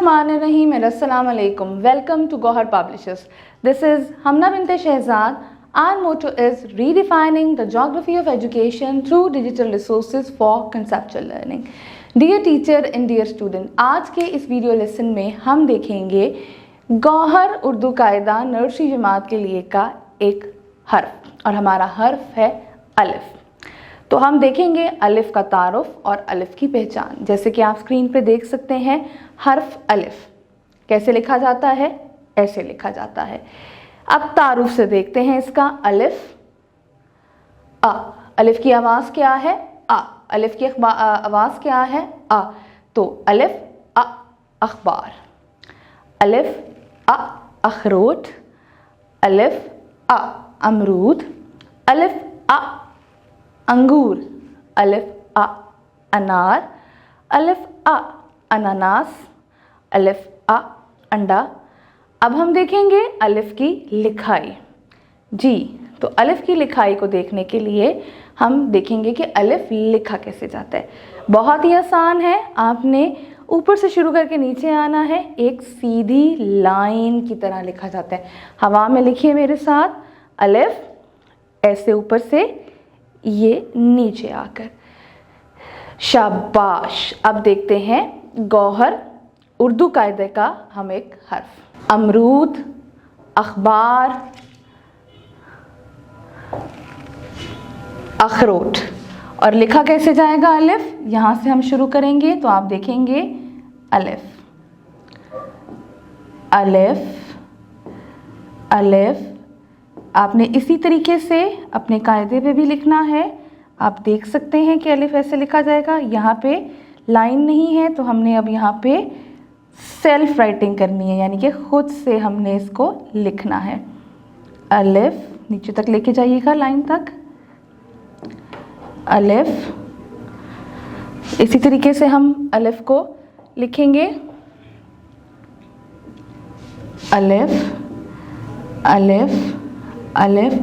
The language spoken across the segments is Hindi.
बिस्मिल्लाहिर्रहमानिर्रहीम and Assalamu alaikum. Welcome to Gohar Publishers. This is Hamna Binte Shehzad. Our motto is redefining the geography of education through digital resources for conceptual learning. Dear teacher and dear student, आज के इस वीडियो लेसन में हम देखेंगे गौहर उर्दू कायदा नर्सरी जमात के लिए का एक हर्फ और हमारा हर्फ है अलिफ। तो हम देखेंगे अलिफ का तारुफ और अलिफ की पहचान। जैसे कि आप स्क्रीन पे देख सकते हैं, हर्फ अलिफ कैसे लिखा जाता है, ऐसे लिखा जाता है। अब तारुफ से देखते हैं इसका अलिफ अ। अलिफ की आवाज़ क्या है? अ। अलिफ की आवाज़ क्या है? अ। तो अलिफ अ अखबार, अलिफ अ अखरोट, अलिफ अ अमरूद, अलिफ अ अंगूर, अलिफ अ अनार, अलिफ अ अनानास, अलिफ अ अंडा। अब हम देखेंगे अलिफ की लिखाई। जी, तो अलिफ की लिखाई को देखने के लिए हम देखेंगे कि अलिफ लिखा कैसे जाता है। बहुत ही आसान है, आपने ऊपर से शुरू करके नीचे आना है, एक सीधी लाइन की तरह लिखा जाता है। हवा में लिखिए मेरे साथ, अलिफ ऐसे ऊपर से ये नीचे आकर, शाबाश। अब देखते हैं गौहर उर्दू कायदे का हम एक हर्फ, अमरूद, अखबार, अखरोट। और लिखा कैसे जाएगा अलिफ? यहाँ से हम शुरू करेंगे तो आप देखेंगे अलिफ, अलिफ, अलिफ। आपने इसी तरीके से अपने कायदे पे भी लिखना है। आप देख सकते हैं कि अलिफ ऐसे लिखा जाएगा। यहाँ पे लाइन नहीं है तो हमने अब यहाँ पे सेल्फ राइटिंग करनी है, यानी कि खुद से हमने इसको लिखना है। अलिफ नीचे तक लेके जाइएगा, लाइन तक, अलिफ। इसी तरीके से हम अलिफ को लिखेंगे, अलिफ, अलिफ, अलिफ,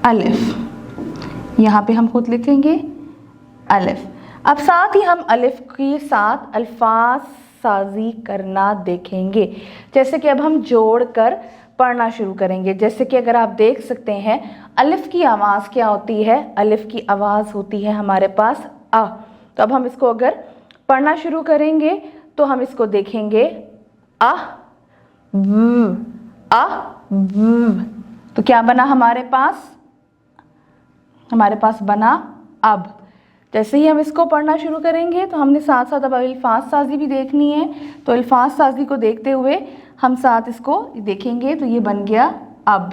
अलिफ। यहाँ पे हम खुद लिखेंगे अलिफ। अब साथ ही हम अलिफ के साथ अल्फाज साजी करना देखेंगे। जैसे कि अब हम जोड़कर पढ़ना शुरू करेंगे। जैसे कि अगर आप देख सकते हैं, अलिफ की आवाज़ क्या होती है? अलिफ की आवाज़ होती है हमारे पास अ। तो अब हम इसको अगर पढ़ना शुरू करेंगे तो हम इसको देखेंगे अ व, अ व। तो क्या बना हमारे पास? हमारे पास बना अब। जैसे ही हम इसको पढ़ना शुरू करेंगे तो हमने साथ साथ अब अल्फाज साजी भी देखनी है। तो अल्फाज साजी को देखते हुए हम साथ इसको देखेंगे तो ये बन गया अब,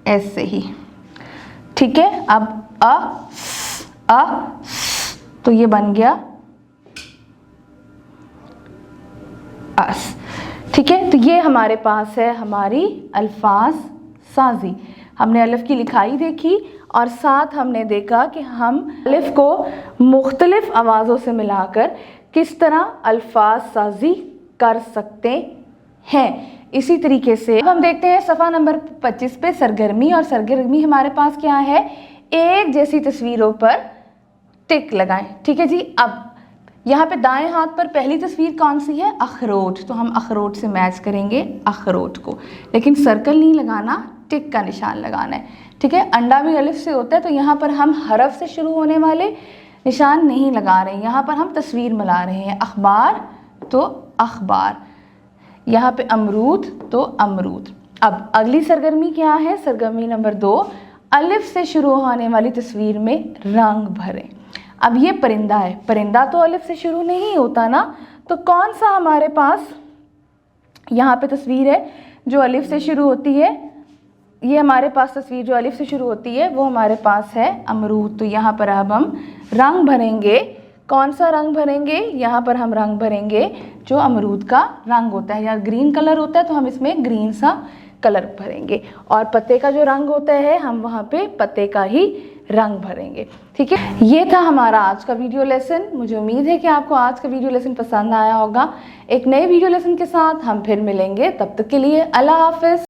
ऐसे ही। ठीक है, अब अ तो ये बन गया अस। ठीक है, तो ये हमारे पास है हमारी अल्फाज साजी। हमने अलिफ की लिखाई देखी और साथ हमने देखा कि हम अलिफ को मुख्तलिफ आवाज़ों से मिलाकर किस तरह अल्फाज साजी कर सकते हैं। इसी तरीके से अब हम देखते हैं सफ़ा नंबर 25 पे सरगर्मी। और सरगर्मी हमारे पास क्या है? एक जैसी तस्वीरों पर टिक लगाएं। ठीक है जी। अब यहाँ पे दाएं हाथ पर पहली तस्वीर कौन सी है? अखरोट। तो हम अखरोट से मैच करेंगे अखरोट को, लेकिन सर्कल नहीं लगाना, टिक का निशान लगाना है। ठीक है, अंडा भी अलिफ से होता है तो यहाँ पर हम हरफ से शुरू होने वाले निशान नहीं लगा रहे हैं, यहाँ पर हम तस्वीर मिला रहे हैं। अखबार तो अखबार, यहाँ पे अमरूद तो अमरूद। अब अगली सरगर्मी क्या है? सरगर्मी नंबर 2, अलिफ से शुरू होने वाली तस्वीर में रंग भरें। अब ये परिंदा है, परिंदा तो अलिफ से शुरू नहीं होता ना, तो कौन सा हमारे पास यहाँ पे तस्वीर है जो अलिफ से शुरू होती है? ये हमारे पास तस्वीर जो अलिफ से शुरू होती है वो हमारे पास है अमरूद। तो यहाँ पर अब हम रंग भरेंगे। कौन सा रंग भरेंगे? यहाँ पर हम रंग भरेंगे जो अमरूद का रंग होता है, या ग्रीन कलर होता है तो हम इसमें ग्रीन सा कलर भरेंगे। और पत्ते का जो रंग होता है हम वहाँ पे पत्ते का ही रंग भरेंगे। ठीक है, ये था हमारा आज का वीडियो लेसन। मुझे उम्मीद है कि आपको आज का वीडियो लेसन पसंद आया होगा। एक नए वीडियो लेसन के साथ हम फिर मिलेंगे, तब तक के लिए अल्लाह हाफिज़।